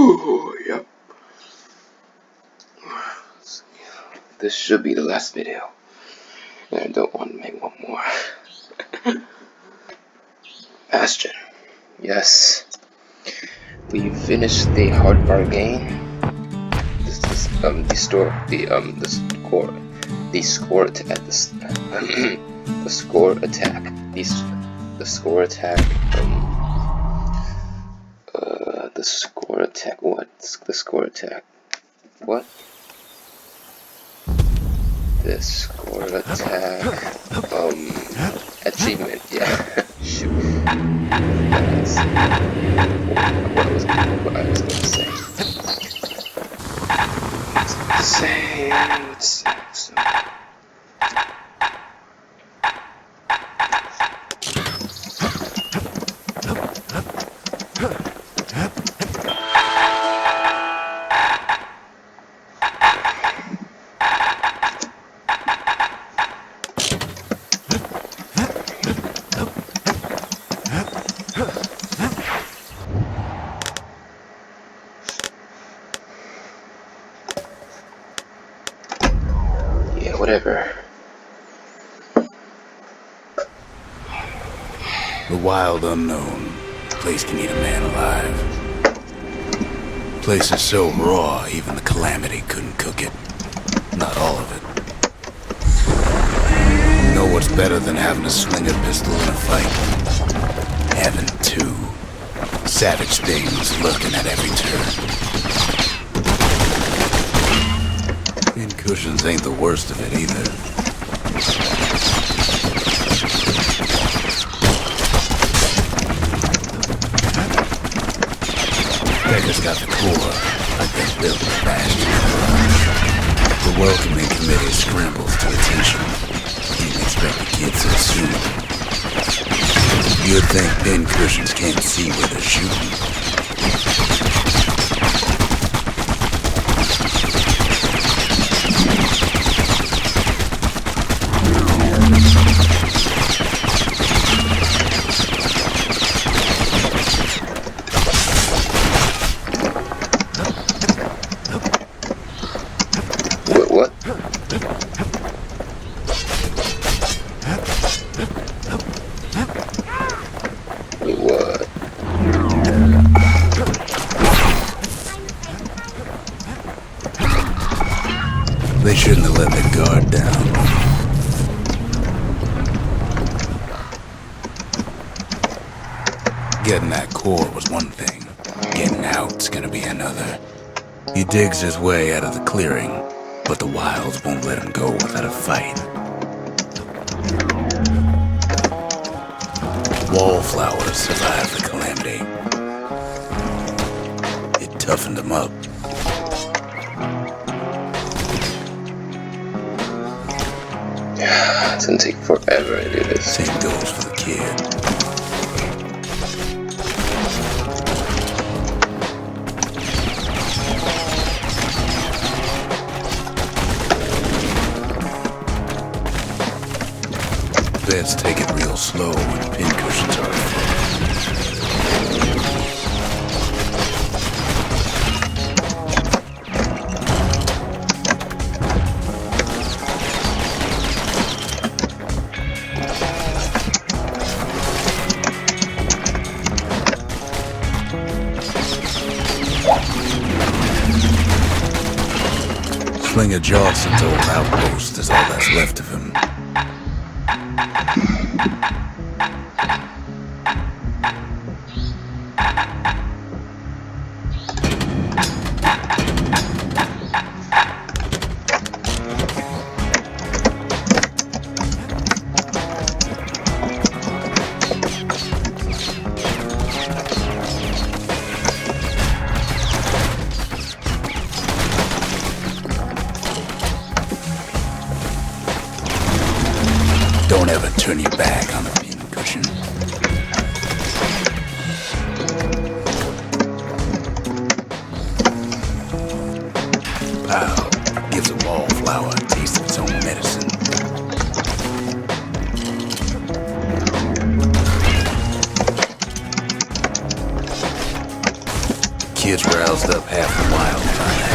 Yep. This should be the last video. I don't want to make one more. Bastion. Yes. We finished the hard part game. This is the score attack. The score attack. What's the score attack? What? The score attack. Achievement. Yeah. Shoot. That's what I was gonna say. Let's see. Whatever. The wild unknown. Place can eat a man alive. Place is so raw, even the calamity couldn't cook it. Not all of it. You know what's better than having to swing a pistol in a fight? Having two. Savage things lurking at every turn. Cushions ain't the worst of it either. Becca's got the core, like they built the Bastion. The welcoming committee scrambles to attention. Didn't expect the kid so soon. You'd think thin cushions can't see where they're shooting. They shouldn't have let their guard down. Getting that core was one thing. Getting out's gonna be another. He digs his way out of the clearing, but the wilds won't let him go without a fight. Wallflowers survived the calamity. It toughened him up. It's gonna take forever to do this. Same goes for the kid. Best take it real slow when pincushions are full. Slinger Johnson's old outpost is all that's left of him. Don't ever turn your back on a pincushion. Pow gives a wallflower a taste of its own medicine. gets roused up half the wild time.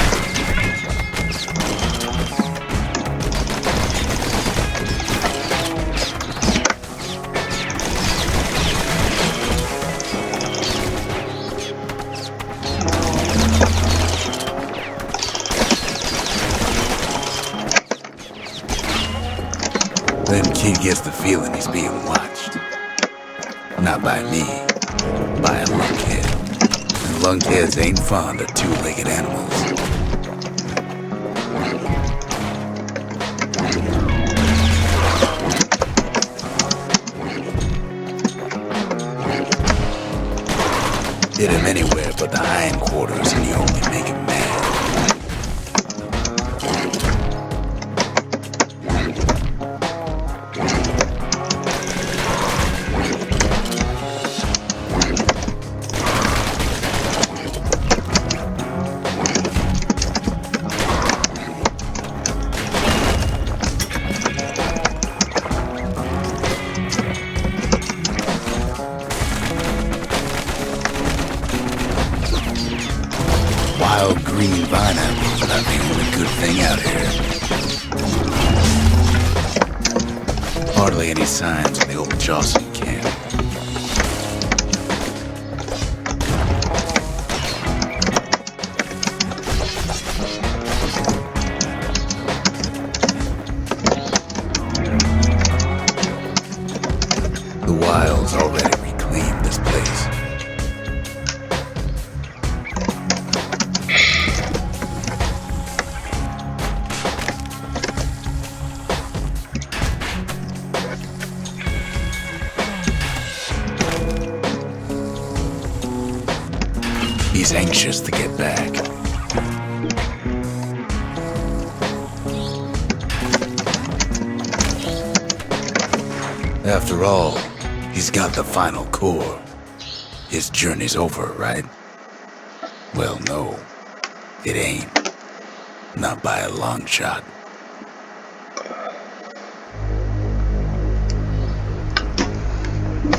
Then Kid gets the feeling he's being watched. Not by me, by a lunkhead. And lunkheads ain't fond of two-legged animals. Hit him anywhere but the hindquarters and you only make him mad. Wild green vine apples are the only good thing out here. Hardly any signs of the old Jocelyn camp. The Wild's already reclaimed this place. He's anxious to get back. After all, he's got the final core. His journey's over, right? Well, no, it ain't. Not by a long shot.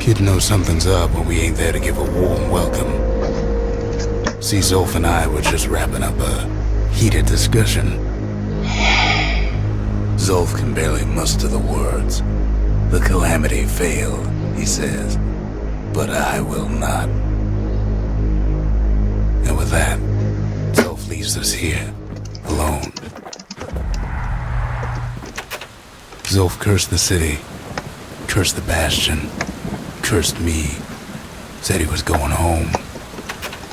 Kid knows something's up when we ain't there to give a warm welcome. See, Zolf and I were just wrapping up a heated discussion. Zolf can barely muster the words. The calamity failed, he says, but I will not. And with that, Zolf leaves us here, alone. Zolf cursed the city, cursed the Bastion, cursed me, said he was going home.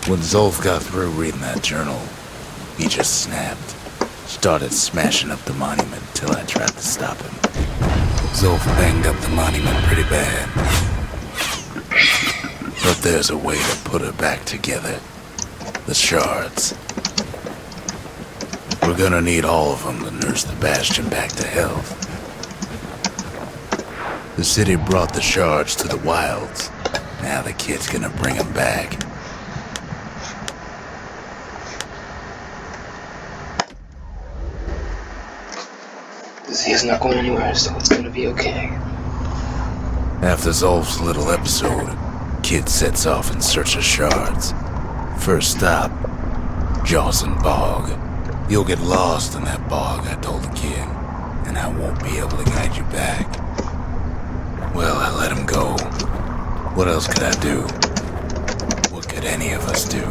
When Zolf got through reading that journal, he just snapped. Started smashing up the monument till I tried to stop him. Zolf banged up the monument pretty bad. But there's a way to put it back together. The shards. We're gonna need all of them to nurse the Bastion back to health. The city brought the shards to the Wilds. Now the kid's gonna bring them back. He's not going anywhere, so it's gonna be okay. After Zolf's little episode, Kid sets off in search of shards. First stop, Jawson Bog. You'll get lost in that bog, I told the kid, and I won't be able to guide you back. Well, I let him go. What else could I do? What could any of us do?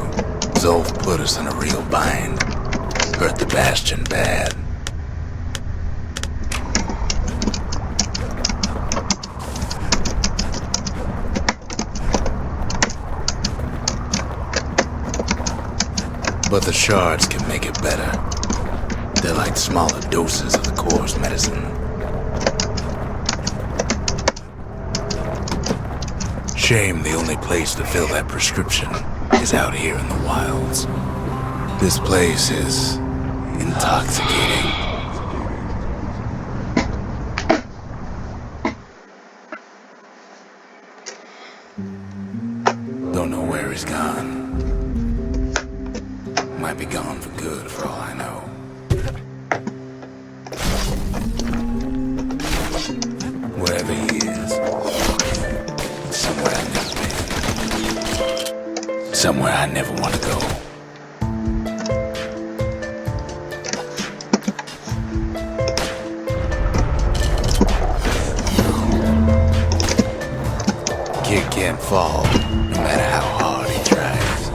Zolf put us in a real bind. Hurt the Bastion bad. But the shards can make it better. They're like smaller doses of the core's medicine. Shame the only place to fill that prescription is out here in the wilds. This place is intoxicating. Don't know where he's gone. Might be gone for good, for all I know. Wherever he is, it's somewhere I've never been. Somewhere I never want to go. can't fall, no matter how hard he tries.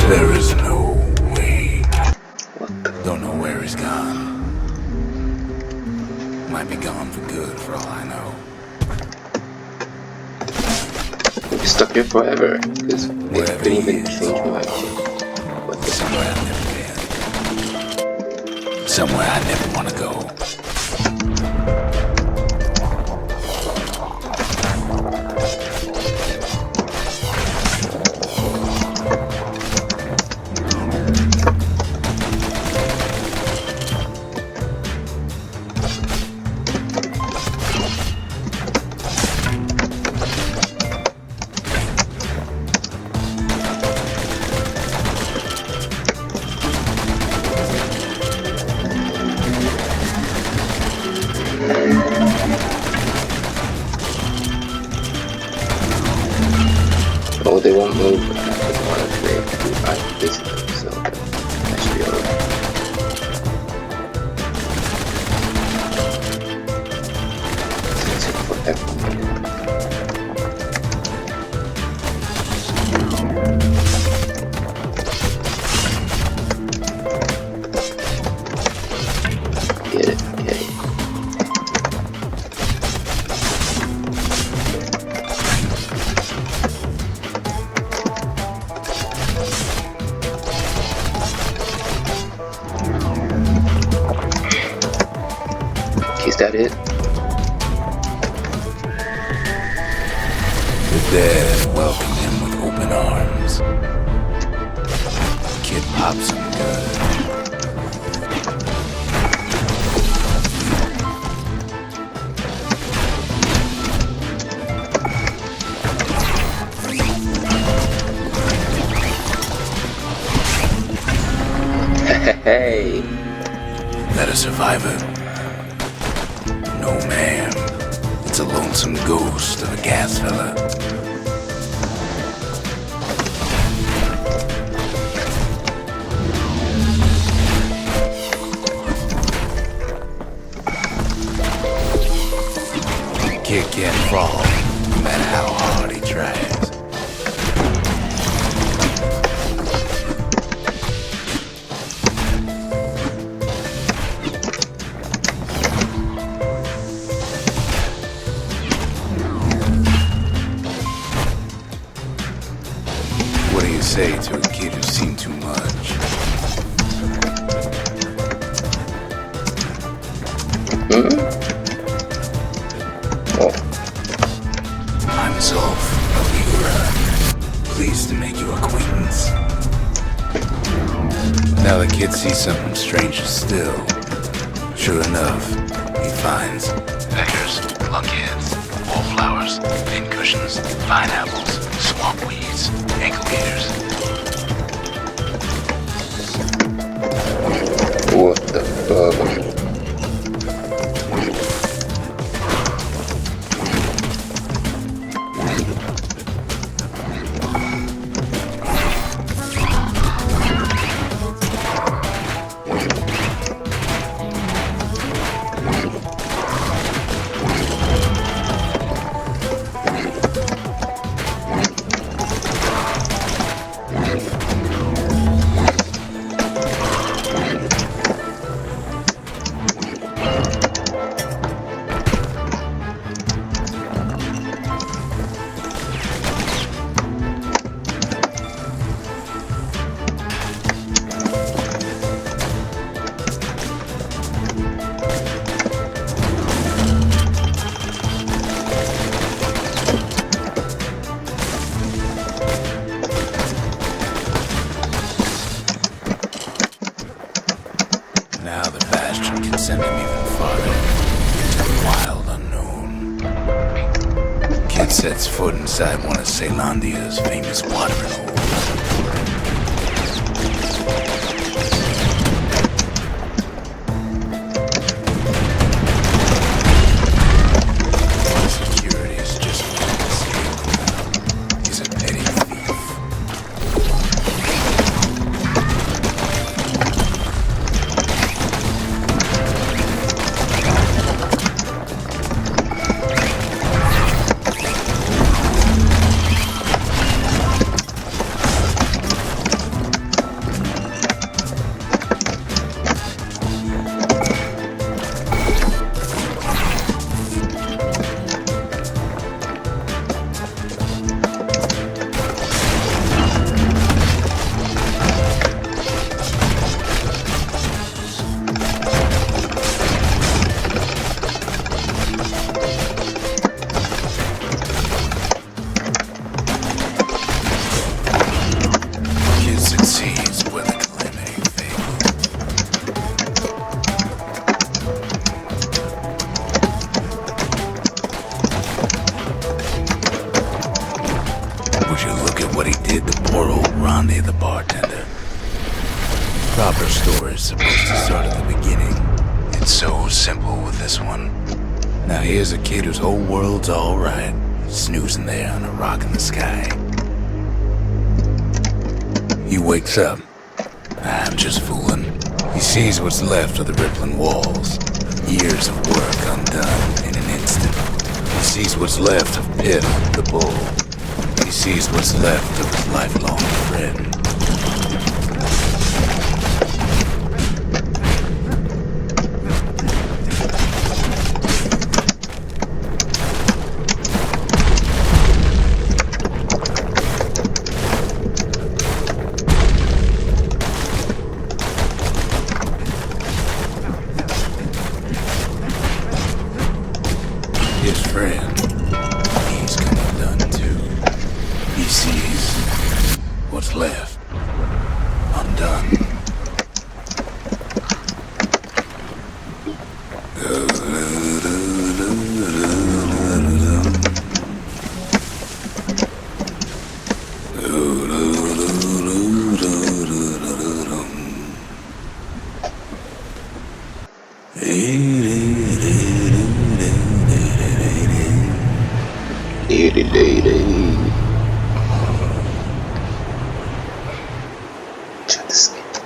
There is no way. Don't know where he's gone. Might be gone for good, for all I know. We'll be stuck here forever, because they Wherever couldn't he even is. change my mind. Somewhere I've never been. Somewhere I never want to go. Oh, they won't move as long as they basically, so that should be alright. It's gonna take forever. Get it, get it. Is that it? The dead welcome him with open arms. Kid pops him good. Hey! That a survivor? No, ma'am. It's a lonesome ghost of a gas fella. The kid can't fall, no matter how hard he tries. What do you say to a kid who's seen too much? Oh, I'm Zolf of Ura. Pleased to make your acquaintance. Now the kid sees something stranger still. Sure enough, he finds peckers, lunkheads, wallflowers, pincushions, pineapples, swamp weeds, ankle beaters. what the fuck? Now the Bastion can send him even farther into the wild unknown. Kid sets foot inside one of Ceylondia's famous watering holes. Her story's supposed to start at the beginning. It's so simple with this one. Now here's a kid whose whole world's alright, snoozing there on a rock in the sky. He wakes up. I'm just fooling. He sees what's left of the rippling walls. Years of work undone in an instant. He sees what's left of Pip, the bull. He sees what's left of his lifelong friend. His friend, he's come undone too. He sees what's left undone. Lady. Check this out.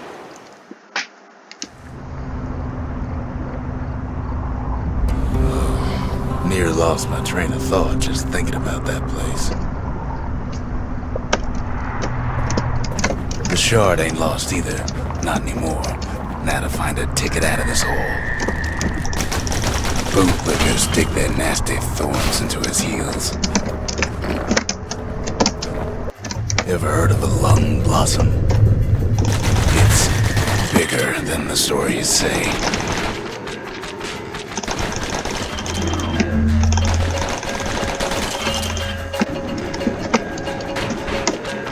Near lost my train of thought just thinking about that place. The shard ain't lost either. Not anymore. Now to find a ticket out of this hole. Bootlickers dig their nasty thorns into his heels. Ever heard of the lung blossom? It's bigger than the stories say.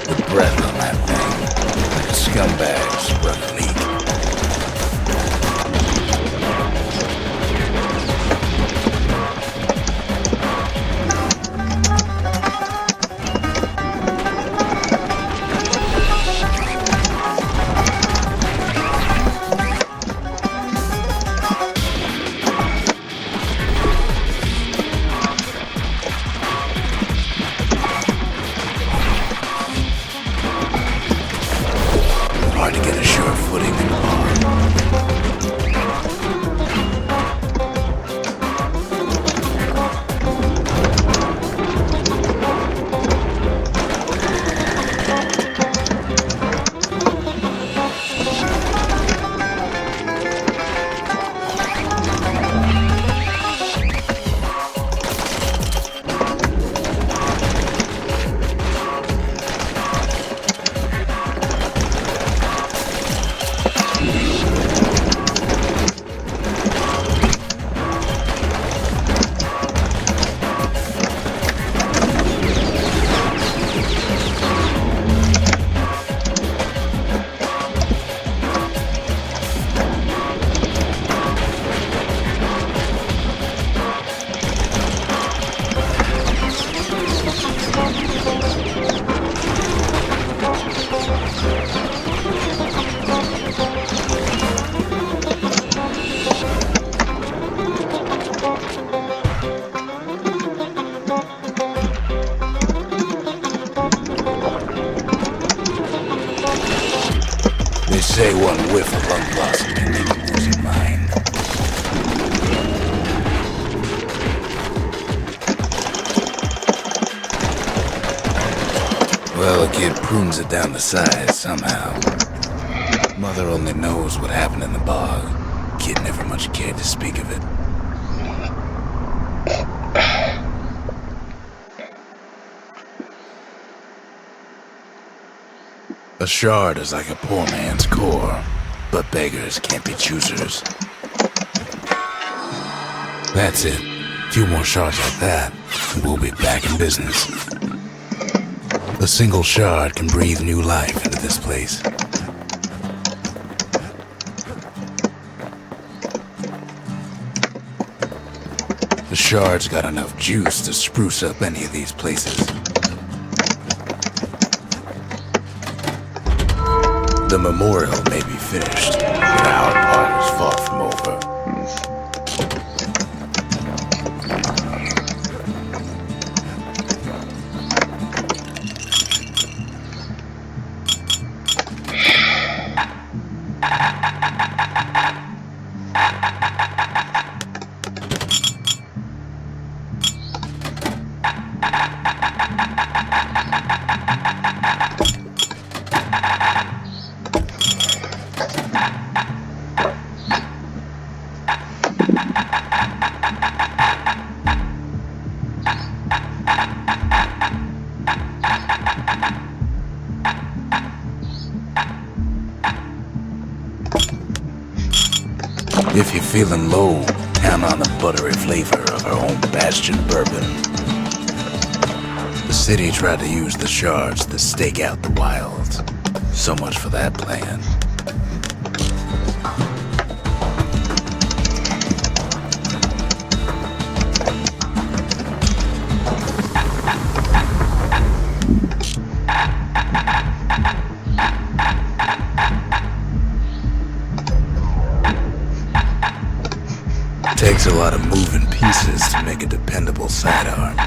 The breath on that thing, like a scumbag sprung a leak. Hard to get a sure footing in the bar. They say one whiff of lung blossom can make you lose your mind. Well, a kid prunes it down to size somehow. Mother only knows what happened in the bog. Kid never much cared to speak of it. A shard is like a poor man's core, but beggars can't be choosers. That's it. A few more shards like that, and we'll be back in business. A single shard can breathe new life into this place. The shard's got enough juice to spruce up any of these places. The memorial may be finished, but our part is far from over. If you're feeling low, count on the buttery flavor of our own Bastion bourbon. The city tried to use the shards to stake out the wilds. So much for that plan. Takes a lot of moving pieces to make a dependable sidearm.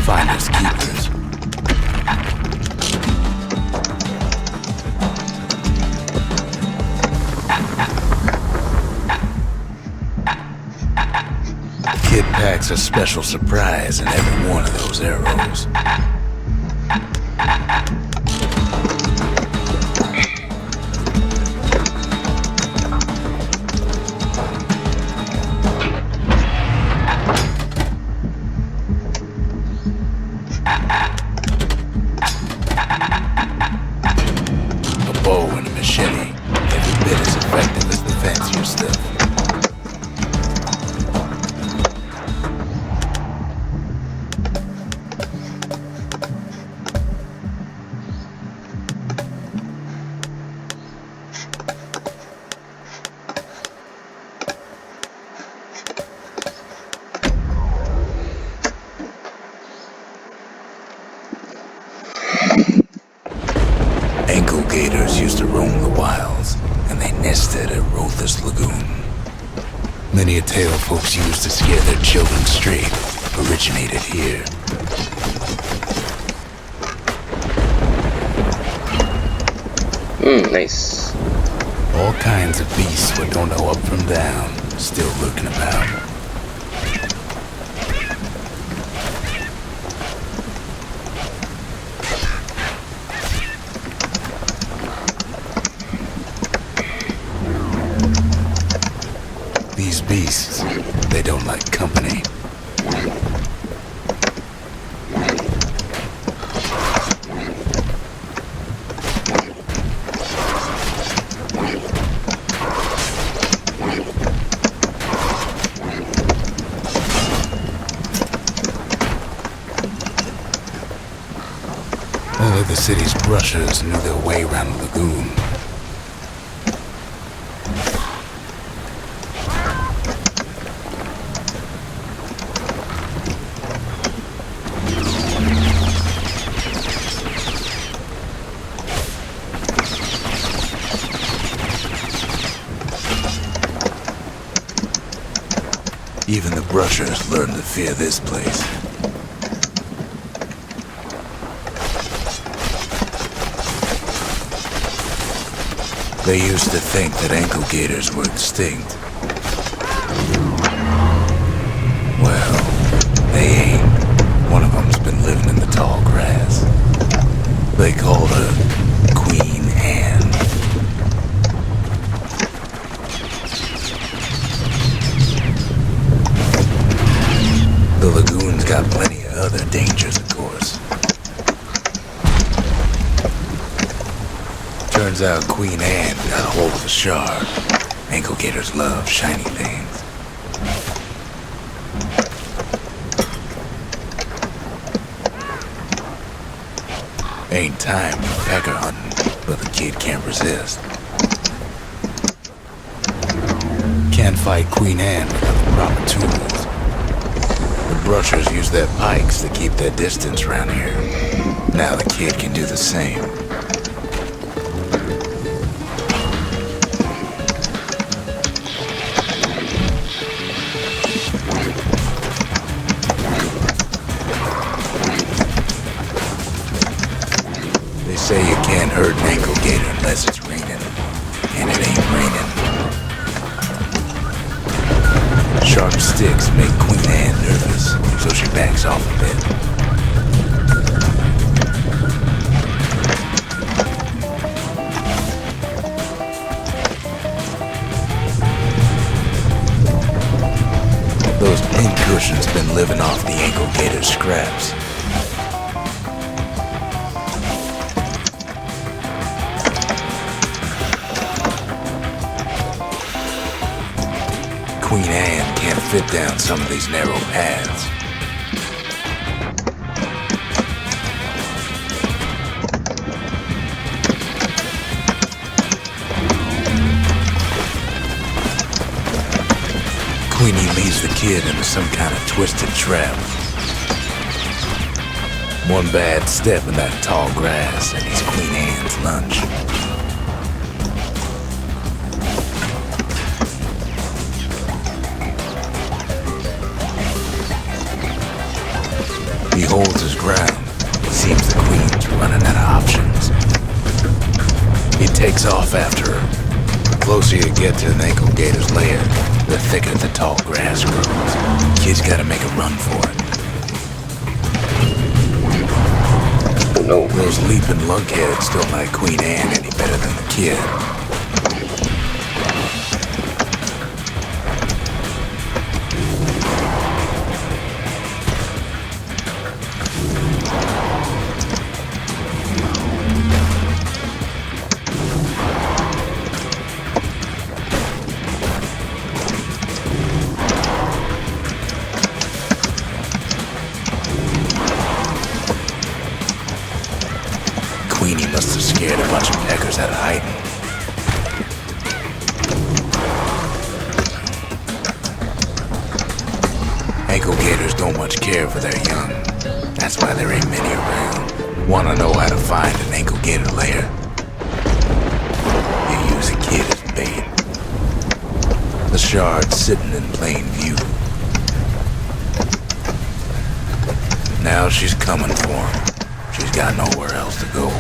Finders keepers. Kid packs a special surprise in every one of those arrows. A bow and a machete, every bit as effective as the fancier stuff. Ankle gators used to roam the wilds, and they nested at Rotha's Lagoon. Many a tale folks used to scare their children straight originated here. Nice. All kinds of beasts what don't know up from down, still lurking about. These beasts, they don't like company. Only the city's brushers knew their way around the lagoon. Even the brushers learned to fear this place. They used to think that ankle gators were extinct. Well, they ain't. One of them's been living in the tall grass. They called her Queen Anne. The lagoon's got plenty of other dangers, of course. Turns out Queen Anne got a hold of a shard. Ankle gators love shiny things. Ain't time for pecker hunting, but the kid can't resist. can't fight Queen Anne without the proper tools. The brushers use their pikes to keep their distance around here. Now the kid can do the same. They say you can't hurt an ankle gator unless it's raining. And it ain't raining. Sharp sticks make Queen Anne nervous, so she backs off a bit. Those pincushions been living off the ankle gator's scraps. Queen Anne can't fit down some of these narrow paths. Queenie leads the kid into some kind of twisted trap. One bad step in that tall grass and he's Queen Anne's lunch. He holds his ground. It seems the queen's running out of options. He takes off after her. The closer you get to an ankle gator's lair, the thicker the tall grass grows. Kid's gotta make a run for it. Oh no. Those leaping lunkheads don't like Queen Anne any better than the kid. Queenie must have scared a bunch of peckers out of hiding. Ankle gators don't much care for their young. That's why there ain't many around. Wanna know how to find an ankle gator lair? You use a kid as bait. The shard's sitting in plain view. Now she's coming for him. She's got nowhere else to go.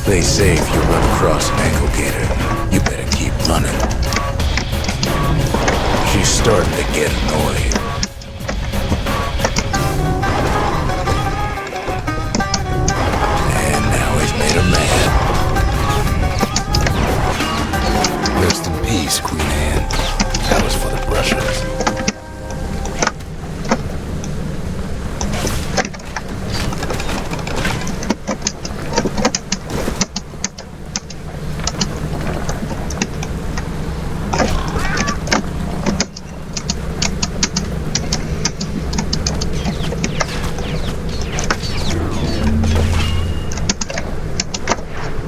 They say if you run across an ankle gator, you better keep running. She's starting to get annoyed. And now he's made her mad. Rest in peace, Queen Anne. That was for the brushers.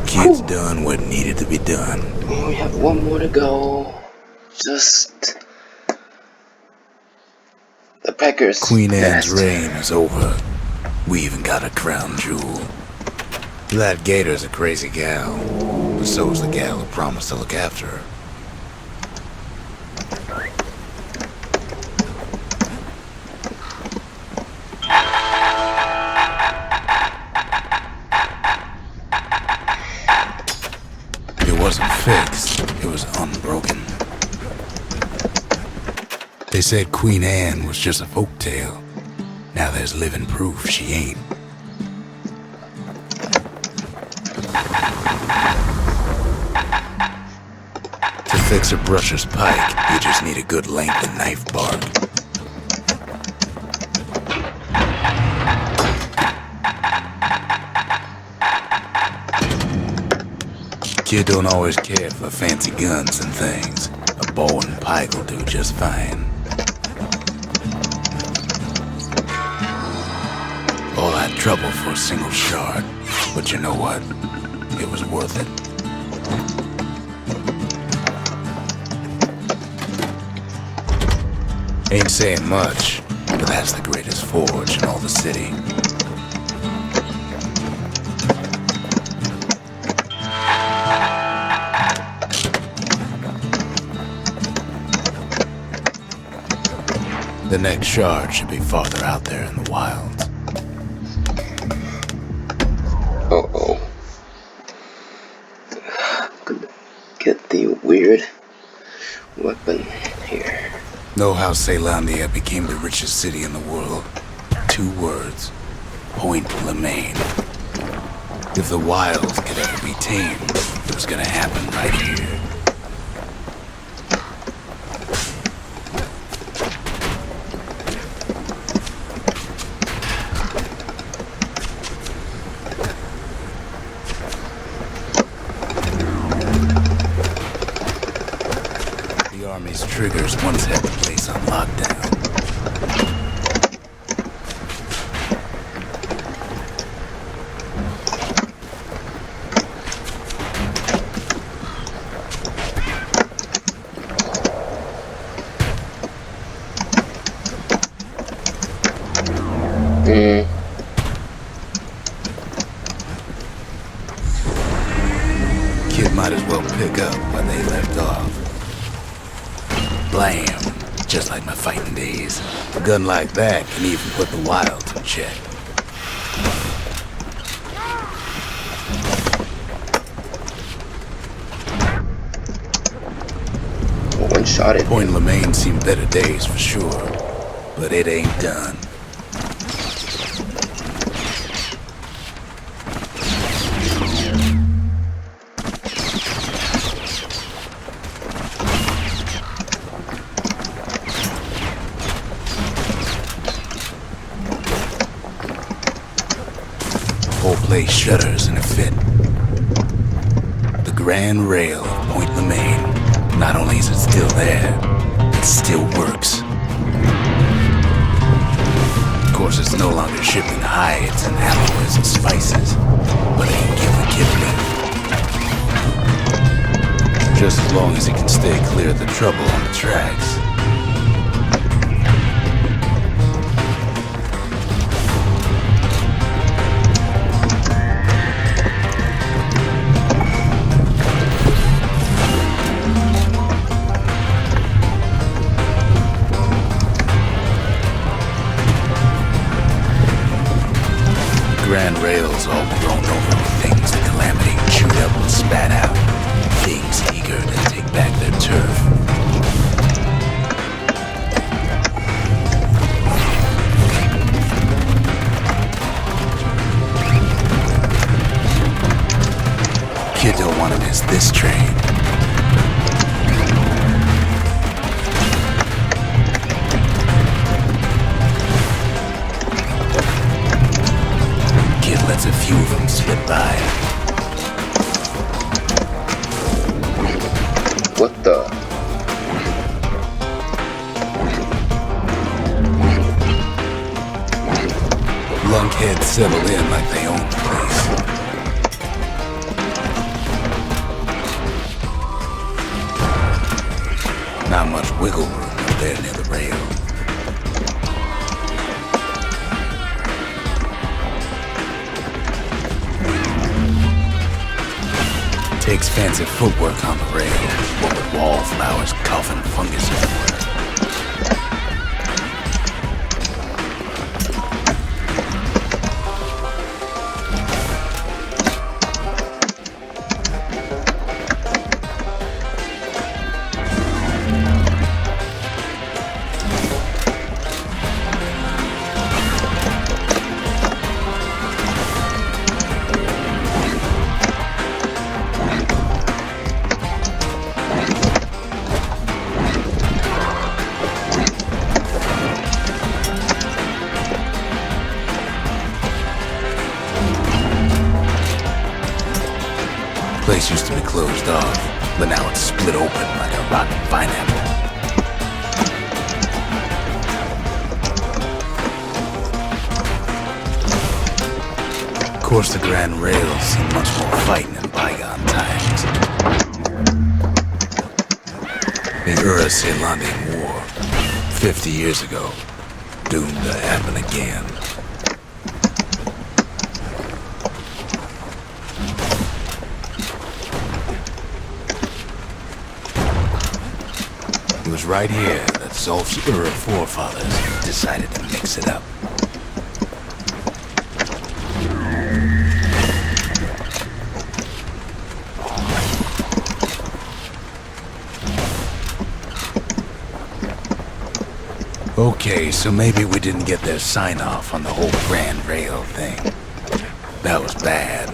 Kid's done what needed to be done. We have one more to go. Just the peckers. Queen Anne's Best. reign is over. We even got a crown jewel. That gator's a crazy gal, but so's the gal who promised to look after her. It wasn't fixed, it was unbroken. They said Queen Anne was just a folktale. Now there's living proof she ain't. To fix a brusher's pike, you just need a good length of knife bark. Kid don't always care for fancy guns and things. A bow and pike will do just fine. All that trouble for a single shard. But you know what? it was worth it. Ain't saying much, but that's the greatest forge in all the city. The next shard should be farther out there in the wilds. Uh-oh. Could get the weird weapon here. Know how Caelondia became the richest city in the world? 2 words. Point Lemaine. If the wilds could ever be tamed, it was gonna happen right here. The army's triggers once had the place on lockdown. Kid might as well pick up where they left off. Blam! Just like my fighting days. A gun like that can even put the wilds in check. One shot it. Point Lemaine seen better days for sure, but it ain't done. Whole place shudders in a fit. The grand rail of Point Lemaine. Not only is it still there, it still works. Of course, it's no longer shipping hides and alloys and spices, but it can give the kid lift. Just as long as it can stay clear of the trouble on the tracks. Grand rails all grown over with things the Calamity chewed up and spat out. Things eager to take back their turf. Kid don't want to miss this train. Lets a few of them slip by. What the? Lunkheads settle in like they own the place. Not much wiggle room up there near the rail. Takes fancy footwork on the rail, what with wallflowers coughing fungus everywhere. Place used to be closed off, but now it's split open like a rotten pineapple. course, the Grand Rails seen much more fighting in bygone times. The Ura-Ceylondian War, 50 years ago, doomed to happen again. It was right here that Zolf's Ura forefathers decided to mix it up. Okay, so maybe we didn't get their sign-off on the whole Grand Rail thing. That was bad.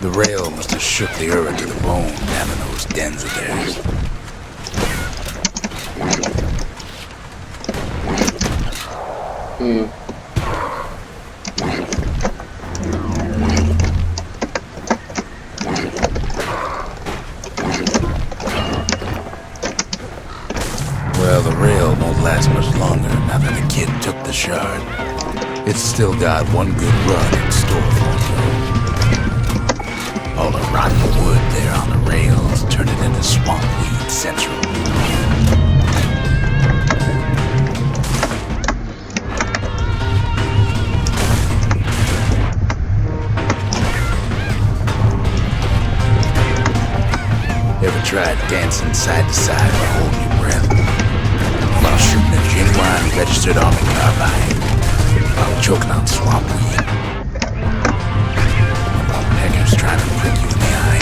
The rail must have shook the Ura to the bone down in those dens of theirs. Well, the rail won't last much longer now that the kid took the shard. It's still got one good run in store for it, though. All the rotten wood there on the rails turned it into swamp weed central. Ever tried dancing side to side while holding your breath? While shooting a genuine registered army carbine? While choking on swamp weed? While peckers trying to prick you in the eye?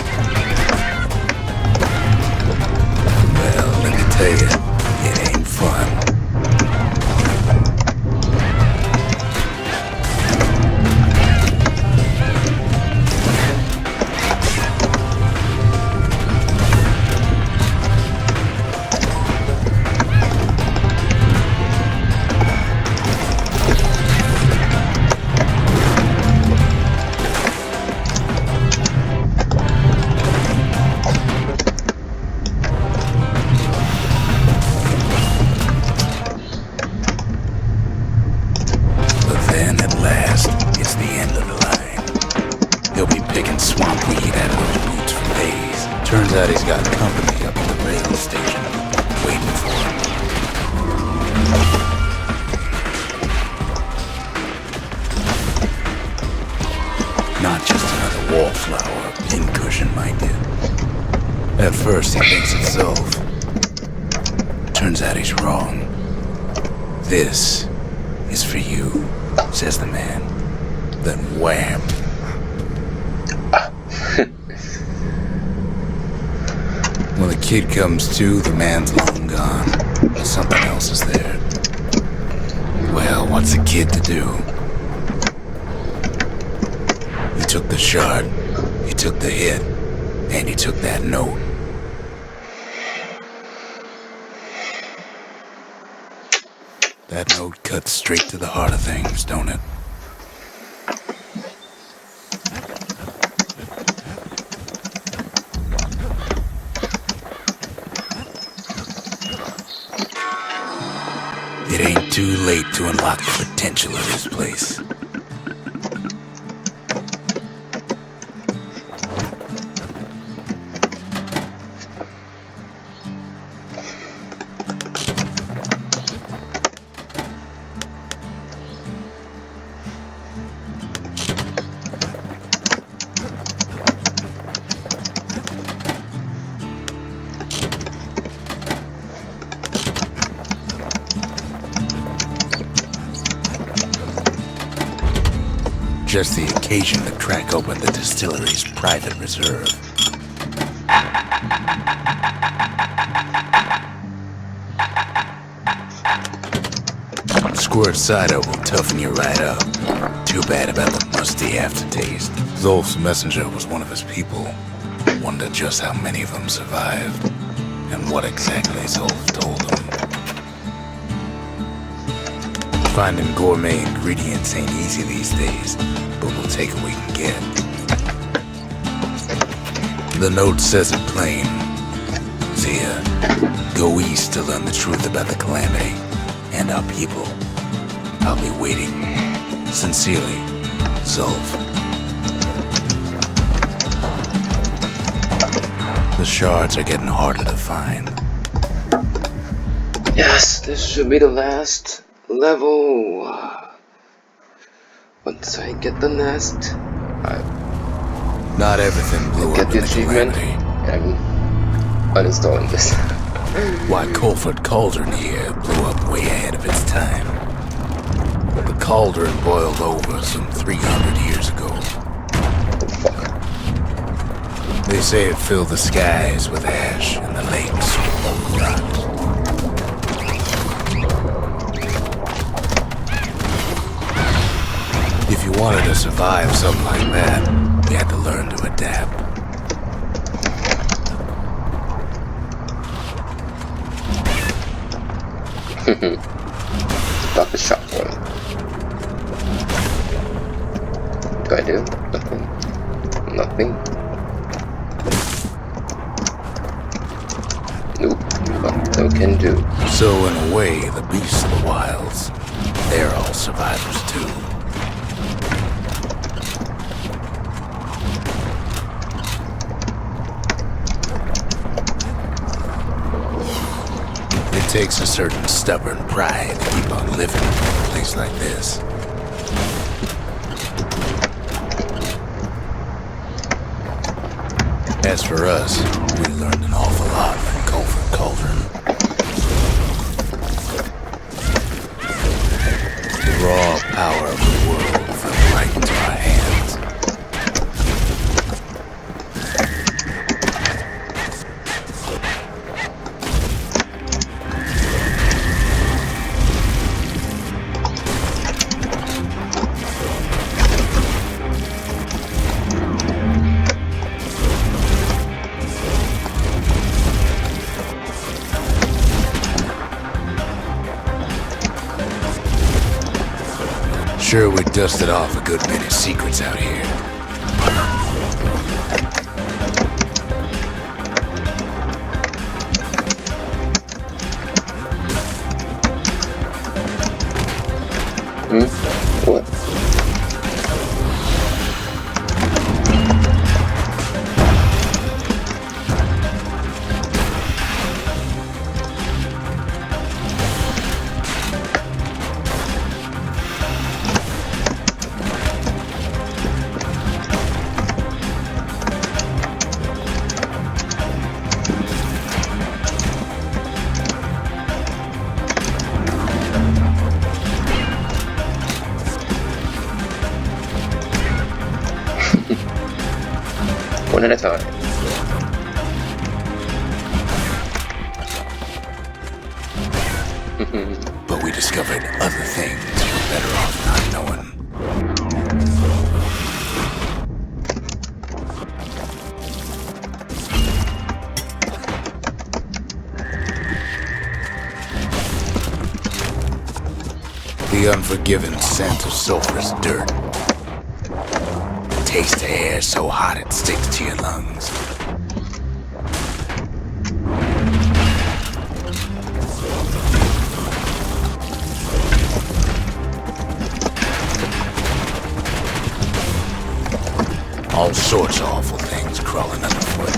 Well, let me tell you, it ain't fun. Turns out he's got company up at the rail station, waiting for him. Not just another wallflower or pincushion, mind you. At first he thinks it's Zolf. Turns out he's wrong. This is for you, says the man. Then wham! When the kid comes to, the man's long gone. But something else is there. Well, what's a kid to do? He took the shard, he took the hit, and he took that note. That note cuts straight to the heart of things, don't it? It ain't too late to unlock the potential of this place. Just the occasion to crack open the distillery's private reserve. Squirt cider will toughen you right up. Too bad about the musty aftertaste. Zolf's messenger was one of his people. Wonder just how many of them survived, and what exactly Zolf told them. Finding gourmet ingredients ain't easy these days, but we'll take what we can get. The note says it plain. See ya. Go east to learn the truth about the calamity and our people. I'll be waiting. Sincerely, Zolf. The shards are getting harder to find. Yes, this should be the last level. Once I get the nest, Not everything blew get up the in the achievement, calamity. and I'm uninstalling this. Why Colford Cauldron here blew up way ahead of its time. The cauldron boiled over some 300 years ago. They say it filled the skies with ash and the lakes with molten rocks. If you wanted to survive something like that, you had to learn to adapt. Stop the shot for me. What do I do? Nothing. Nothing. Nope. Nothing can do. So in a way, the beasts of the wilds, they're all survivors too. It takes a certain stubborn pride to keep on living in a place like this. As for us, we learned an awful lot from Colford Cauldron. The raw power of the world fell right into our hands. Sure, we dusted off a good many secrets out here. What? One at a time. But we discovered other things we're better off not knowing. The unforgiving scent of sulfurous dirt. Taste the air so hot it sticks to your lungs. All sorts of awful things crawling underfoot.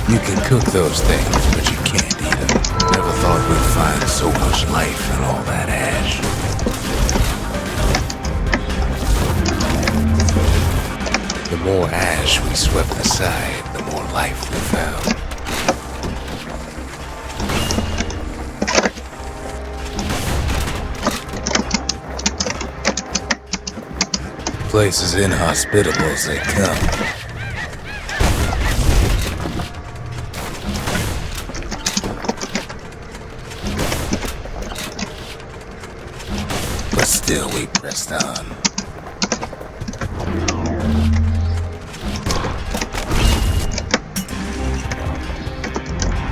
You can cook those things, but you can't eat them. Never thought we'd find so much life in all that ash. The more ash we swept aside, the more life we found. Place as inhospitable as they come. But still we pressed on.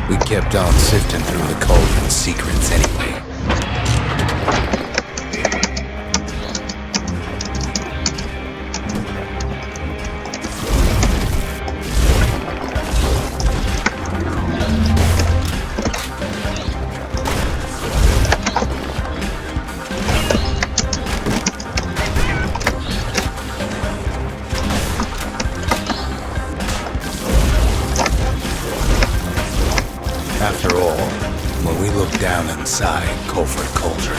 We kept on sifting through the cauldron's secrets anyway. After all, when we look down inside Culford Cauldron,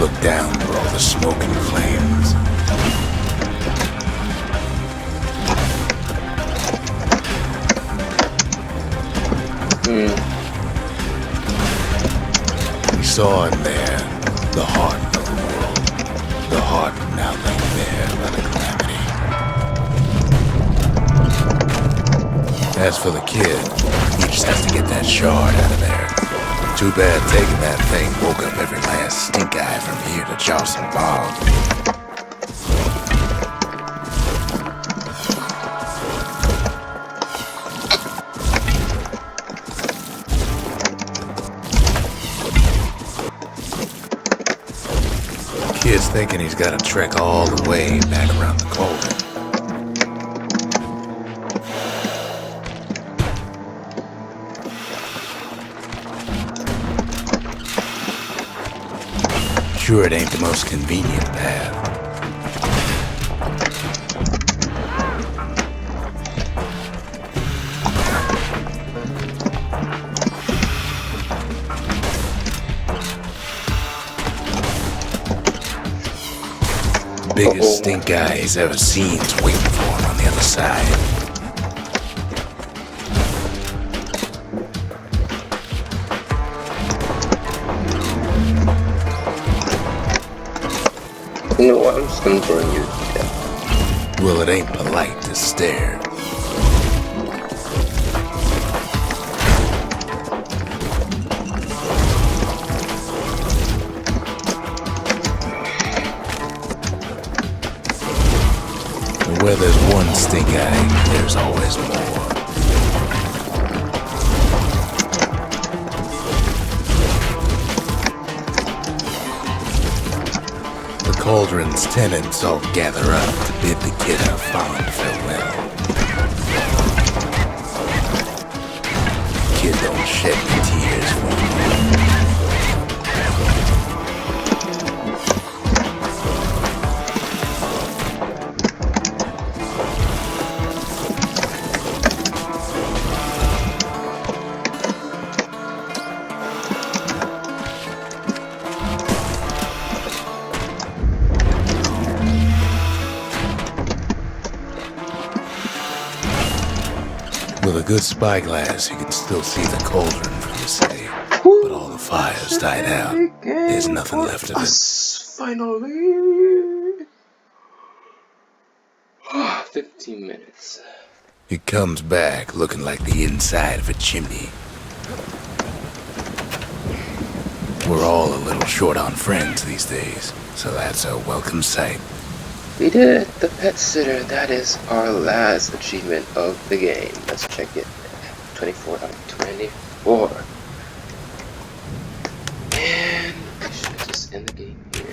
look down for all the smoke and flames. We saw in there the heart of the world, the heart now laid bare by the calamity. As for the kid, he just has to get that shard out of there. Too bad taking that thing woke up every last stink eye from here to Johnson Bog. Kid's thinking he's got to trek all the way back around the cauldron. Sure, it ain't the most convenient path. Biggest stink eye he's ever seen's waiting for him on the other side. You know what? I'm just gonna burn you. Yeah. Well, it ain't polite to stare. Where there's one stink eye, there's always more. The cauldron's tenants all gather up to bid the kid a fond farewell. Kid don't shed any tears for him. With a good spyglass, you can still see the cauldron from the city. But all the fires died out. There's nothing left of it. Finally. 15 minutes. It comes back looking like the inside of a chimney. We're all a little short on friends these days, so that's a welcome sight. We did it, the pet sitter. That is our last achievement of the game. Let's check it. 24 out of 24. And we should just end the game here.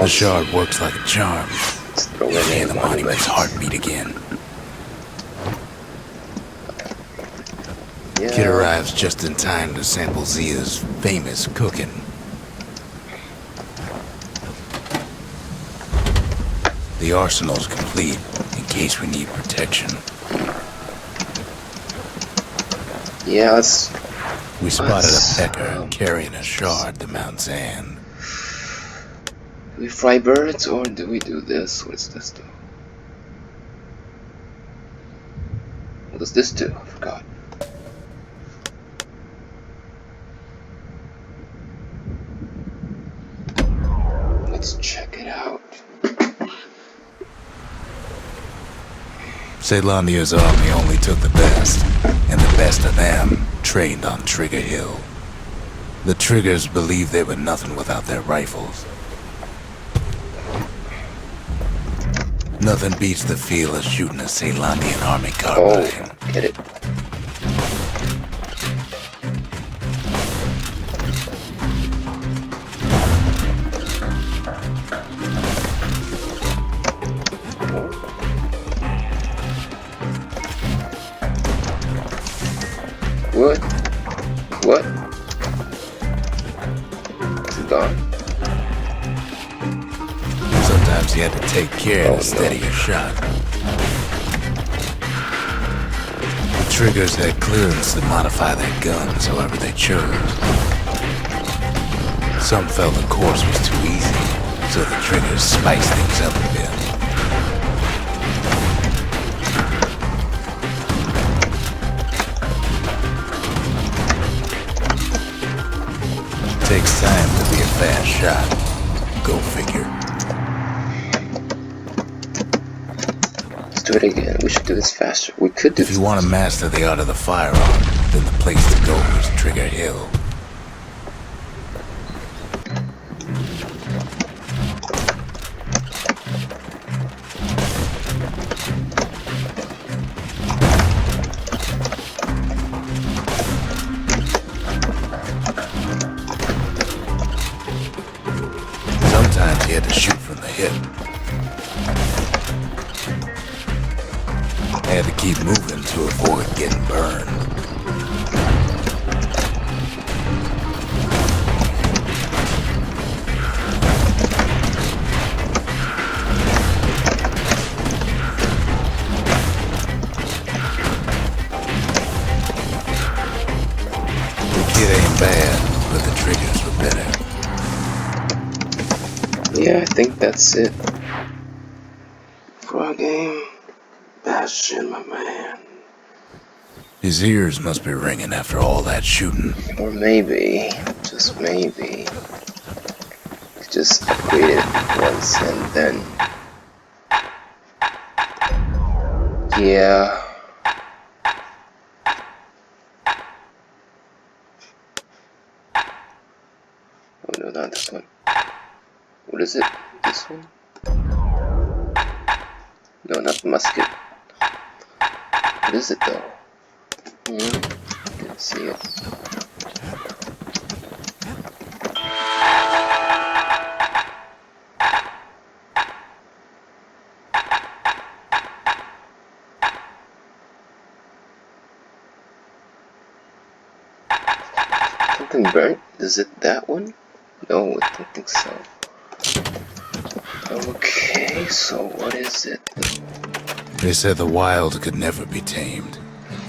The shard works like a charm. Let's throw You in hear the the monument's heartbeat again. Yeah. Kid arrives just in time to sample Zia's famous cooking. The arsenal's complete, in case we need protection. Yeah, let's... We spotted a pecker carrying a shard to Mount Zan. Do we fry birds, or do we do this? What does this do? What does this do? I forgot. Let's check it out. Ceylonia's army only took the best, and the best of them trained on Trigger Hill. The Triggers believed they were nothing without their rifles. Nothing beats the feel of shooting a Ceylonian army carbine. Oh, get it. What? What? Is it gone? Sometimes you had to take care to steady your shot. The Triggers had clearance to modify their guns however they chose. Some felt the course was too easy, so the Triggers spiced things up a bit. Takes time to be a fast shot. Go figure. Let's do it again. We should do this faster. We could do this. If you want to master the art of the firearm, then the place to go is Trigger Hill. Sometimes he had to shoot from the hip. Had to keep moving to avoid getting burned. The kid ain't bad, but the triggers were better. Yeah, I think that's it for our game. Bastion, my man. His ears must be ringing after all that shooting. Or maybe, just maybe, he just upgraded once and then... Yeah. Oh no, not this one. What is it? This one? No, not the musket. What is it though? Didn't see it. Something burnt? Is it that one? No, I don't think so. Okay, so what is it? They said the wild could never be tamed.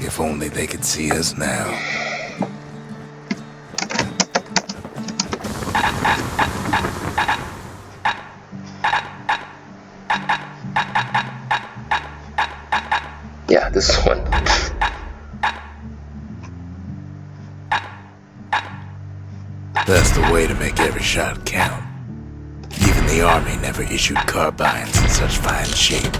If only they could see us now. Yeah, this one. That's the way to make every shot count. Even the army never issued carbines in such fine shape.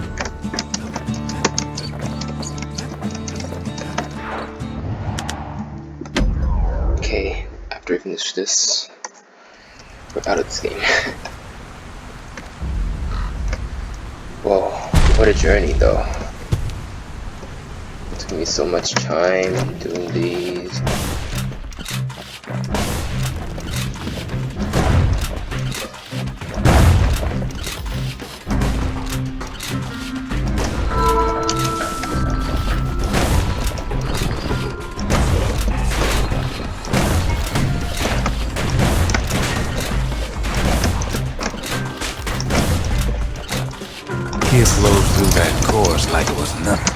Okay, after we finish this, we're out of this game. Whoa, what a journey though. It took me so much time doing these. Kid blows through that course like it was nothing.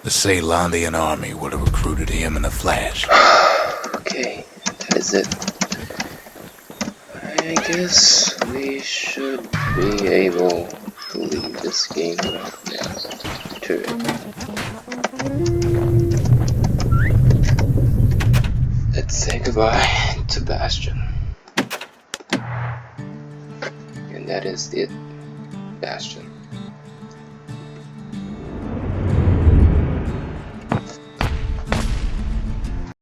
The Ceylonian army would have recruited him in a flash. Okay, that is it. I guess we should be able to leave this game right now. Let's say goodbye to Bastion. And that is it. Bastion.